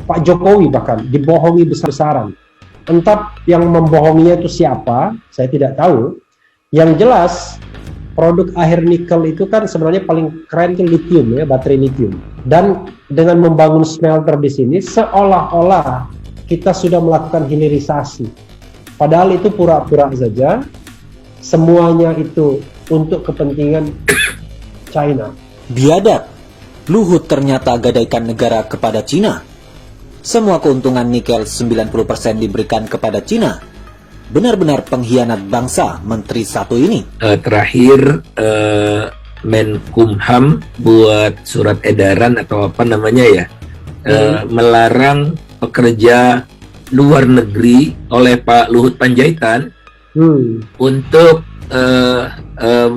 Pak Jokowi bahkan dibohongi besar-besaran. Entah yang membohonginya itu siapa, saya tidak tahu. Yang jelas produk akhir nikel itu kan sebenarnya paling keren itu lithium ya, baterai lithium. Dan dengan membangun smelter di sini seolah-olah kita sudah melakukan hilirisasi. Padahal itu pura-pura saja. Semuanya itu untuk kepentingan China. Biadab, Luhut ternyata gadaikan negara kepada Cina. Semua keuntungan nikel 90% diberikan kepada Cina. Benar-benar pengkhianat bangsa Menteri satu ini. Terakhir Menkumham buat surat edaran atau apa namanya ya, melarang pekerja luar negeri oleh Pak Luhut Panjaitan untuk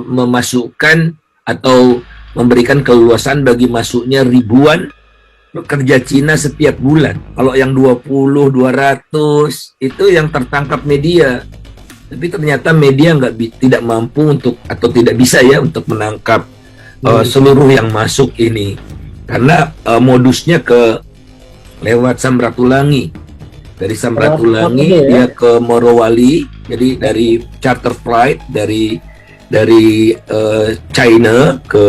memasukkan atau memberikan keleluasan bagi masuknya ribuan pekerja Cina setiap bulan. Kalau yang 20, 200 itu yang tertangkap media. Tapi ternyata media tidak mampu untuk atau tidak bisa ya untuk menangkap seluruh yang masuk ini. Karena modusnya lewat Samratulangi. Dari Samratulangi dia ke Morowali. Jadi dari charter flight dari China ke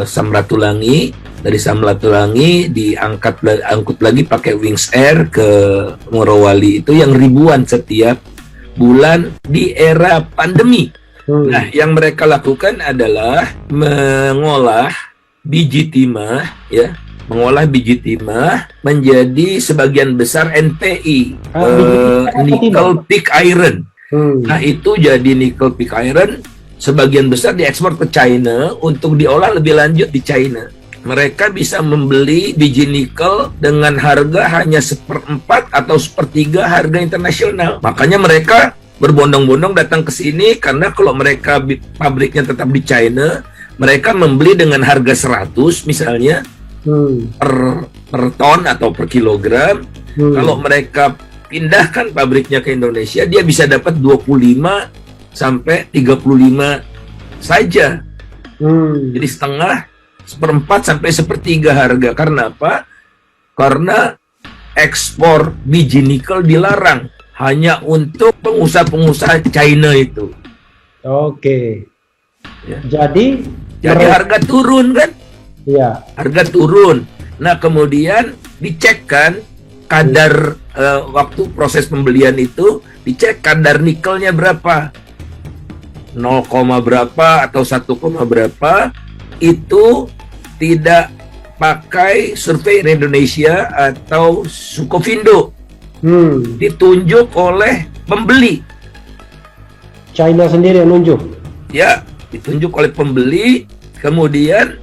Samratulangi. Dari Samratulangi angkut lagi pakai Wings Air ke Morowali. Itu yang ribuan setiap bulan di era pandemi. Nah, yang mereka lakukan adalah mengolah biji timah ya, mengolah biji timah menjadi sebagian besar NPI, nickel pig iron. Nah, itu jadi nickel pig iron sebagian besar diekspor ke China untuk diolah lebih lanjut di China. Mereka bisa membeli biji nikel dengan harga hanya 1/4 atau 1/3 harga internasional. Makanya mereka berbondong-bondong datang ke sini karena kalau mereka pabriknya tetap di China, mereka membeli dengan harga 100 misalnya per ton atau per kilogram. Kalau mereka pindahkan pabriknya ke Indonesia, dia bisa dapat 25 sampai 35 saja. Jadi setengah, 1/4 sampai 1/3 harga. Karena apa? Karena ekspor biji nikel dilarang hanya untuk pengusaha-pengusaha China itu. Oke. Ya. Jadi harga turun kan? Iya. Harga turun. Nah, kemudian dicek kan kadar waktu proses pembelian itu, dicek kadar nikelnya berapa. 0, berapa atau 1, berapa itu tidak pakai survei Indonesia atau Sukovindo. Ditunjuk oleh pembeli. China sendiri yang nunjuk. Ya, ditunjuk oleh pembeli, kemudian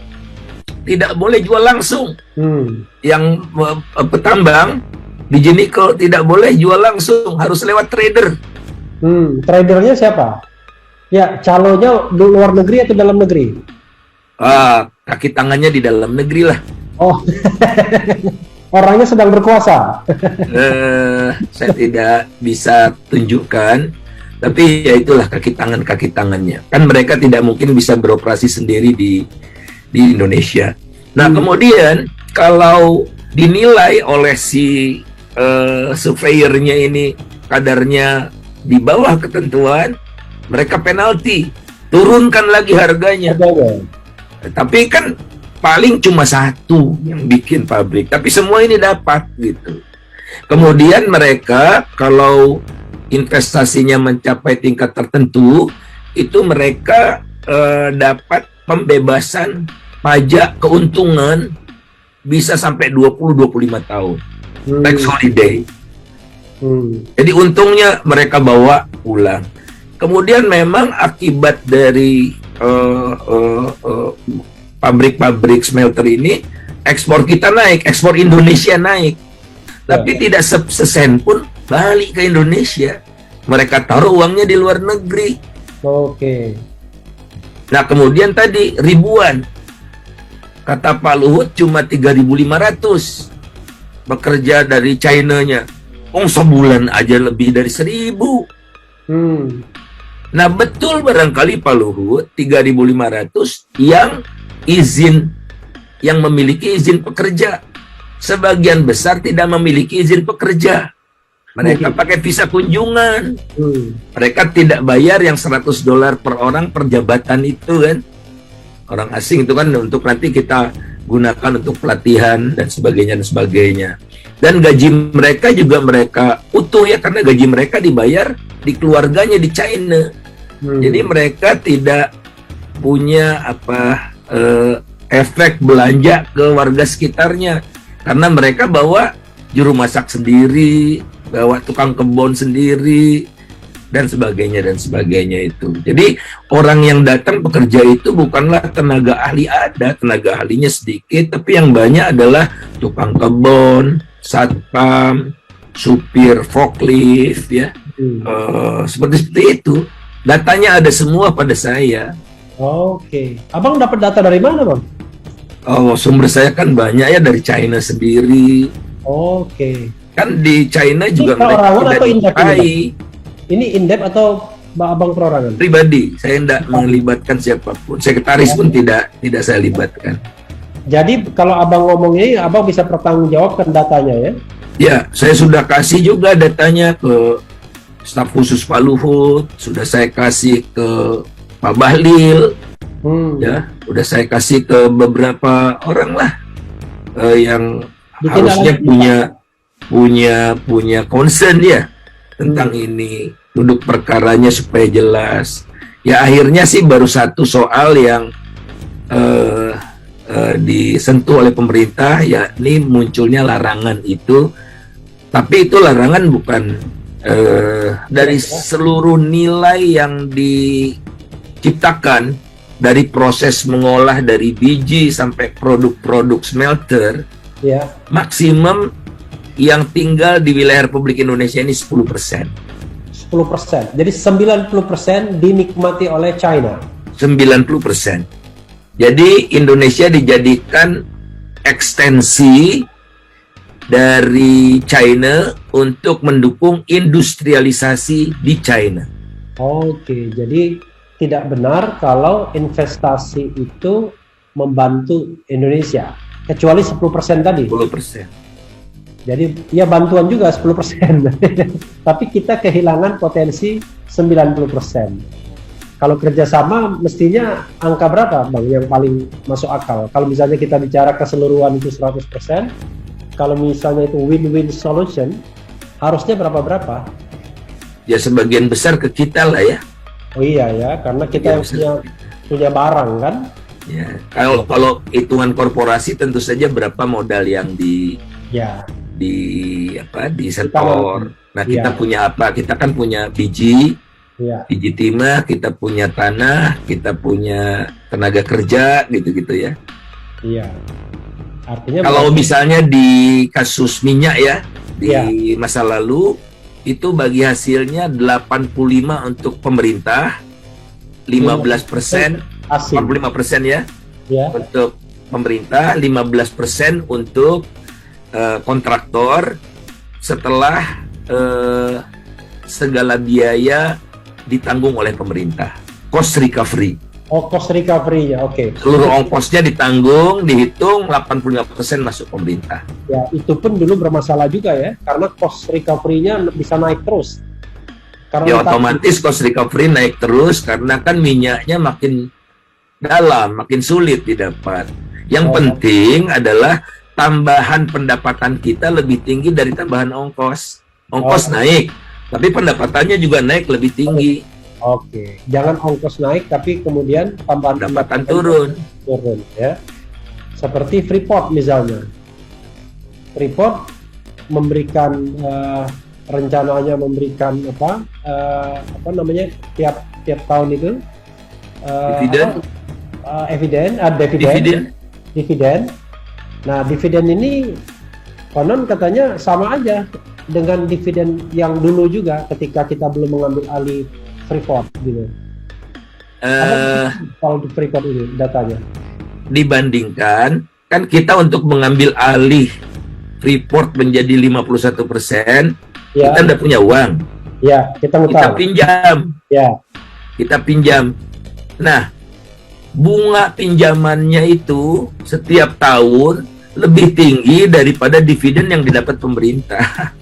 tidak boleh jual langsung. Yang petambang biji nikel tidak boleh jual langsung, harus lewat trader. Tradernya siapa? Ya, calonnya luar negeri atau dalam negeri? Kaki tangannya di dalam negeri lah. Oh, orangnya sedang berkuasa. Saya tidak bisa tunjukkan, tapi ya itulah kaki tangannya. Kan mereka tidak mungkin bisa beroperasi sendiri di Indonesia. Nah, kemudian kalau dinilai oleh si surveyornya ini kadarnya di bawah ketentuan, mereka penalti, turunkan lagi harganya. Tapi kan paling cuma satu yang bikin pabrik, tapi semua ini dapat gitu. Kemudian mereka kalau investasinya mencapai tingkat tertentu, itu mereka dapat pembebasan pajak keuntungan bisa sampai 20-25 tahun. Tax holiday. Jadi untungnya mereka bawa pulang. Kemudian memang akibat dari pabrik-pabrik smelter ini, ekspor kita naik, ekspor Indonesia naik, tapi tidak sesen pun balik ke Indonesia. Mereka taruh uangnya di luar negeri. Oke. Nah, kemudian tadi ribuan, kata Pak Luhut cuma 3.500 bekerja dari China-nya. Sebulan aja lebih dari 1.000. Nah, betul barangkali Pak Luhut 3.500 yang memiliki izin pekerja. sebagian besar tidak memiliki izin pekerja. Mereka pakai visa kunjungan. Mereka tidak bayar yang $100 per orang per jabatan itu kan. Orang asing itu kan untuk nanti kita gunakan untuk pelatihan dan sebagainya dan sebagainya. Dan gaji mereka juga mereka utuh ya, karena gaji mereka dibayar di keluarganya di China. Jadi mereka tidak punya efek belanja ke warga sekitarnya, karena mereka bawa juru masak sendiri, bawa tukang kebun sendiri, dan sebagainya itu. Jadi orang yang datang bekerja itu bukanlah tenaga ahli, ada tenaga ahlinya sedikit, tapi yang banyak adalah tukang kebun, satpam, supir forklift ya, seperti itu. Datanya ada semua pada saya. Oke. Abang dapat data dari mana, Bang? Oh, sumber saya kan banyak ya, dari China sendiri. Oke. Kan di China juga perorangan mereka atau tidak indep dipakai. Ini indep atau abang perorangan? Pribadi, saya tidak melibatkan siapapun. Sekretaris pun tidak saya libatkan. Jadi kalau abang ngomongnya, abang bisa pertanggungjawabkan datanya ya? Ya, saya sudah kasih juga datanya ke staf khusus Pak Luhut, sudah saya kasih ke Pak Bahlil, ya, udah saya kasih ke beberapa orang lah yang harusnya punya concern ya tentang ini, duduk perkaranya supaya jelas. Ya akhirnya sih baru satu soal yang disentuh oleh pemerintah, yakni munculnya larangan itu. Tapi itu larangan bukan dari seluruh nilai yang diciptakan, dari proses mengolah dari biji sampai produk-produk smelter, Ya. maksimum yang tinggal di wilayah Republik Indonesia ini 10%. 10%. Jadi 90% dinikmati oleh China. 90%. Jadi Indonesia dijadikan ekstensi dari China untuk mendukung industrialisasi di China. Oke, jadi tidak benar kalau investasi itu membantu Indonesia, kecuali 10% tadi. 10%. Jadi ya bantuan juga 10%. Tapi kita kehilangan potensi 90%. Kalau kerjasama mestinya angka berapa Bang yang paling masuk akal? Kalau misalnya kita bicara keseluruhan itu 100%, kalau misalnya itu win-win solution, harusnya berapa-berapa? Ya sebagian besar ke kita lah ya. Oh iya ya, karena kita yang punya barang kan? Ya, kalau hitungan korporasi tentu saja berapa modal yang disetor. Nah, kita punya apa? Kita kan punya biji timah, kita punya tanah, kita punya tenaga kerja, gitu-gitu ya. Iya. Artinya kalau misalnya di kasus minyak ya, di masa lalu itu bagi hasilnya 85 untuk pemerintah, 15%, 45% ya, untuk pemerintah, 15% untuk kontraktor, setelah segala biaya ditanggung oleh pemerintah. Cost recovery. Oh, cost recovery-nya, oke. Seluruh ongkosnya ditanggung, dihitung, 85% masuk pemerintah. Ya, itu pun dulu bermasalah juga ya, karena cost recovery-nya bisa naik terus. Karena ya otomatis cost recovery naik terus, karena kan minyaknya makin dalam, makin sulit didapat. Yang penting adalah tambahan pendapatan kita lebih tinggi dari tambahan ongkos. Ongkos naik, tapi pendapatannya juga naik lebih tinggi. Oke, jangan ongkos naik, tapi kemudian tambahan pendapatan turun ya. Seperti Freeport misalnya. Freeport memberikan rencananya memberikan apa namanya tiap tahun itu dividen. Nah, dividen ini konon katanya sama aja dengan dividen yang dulu juga ketika kita belum mengambil alih Freeport gitu. Kalau di Freeport ini datanya dibandingkan, kan kita untuk mengambil alih Freeport menjadi 51%, kita udah punya uang. Ya, kita pinjam. Ya. Kita pinjam. Nah, bunga pinjamannya itu setiap tahun lebih tinggi daripada dividen yang didapat pemerintah.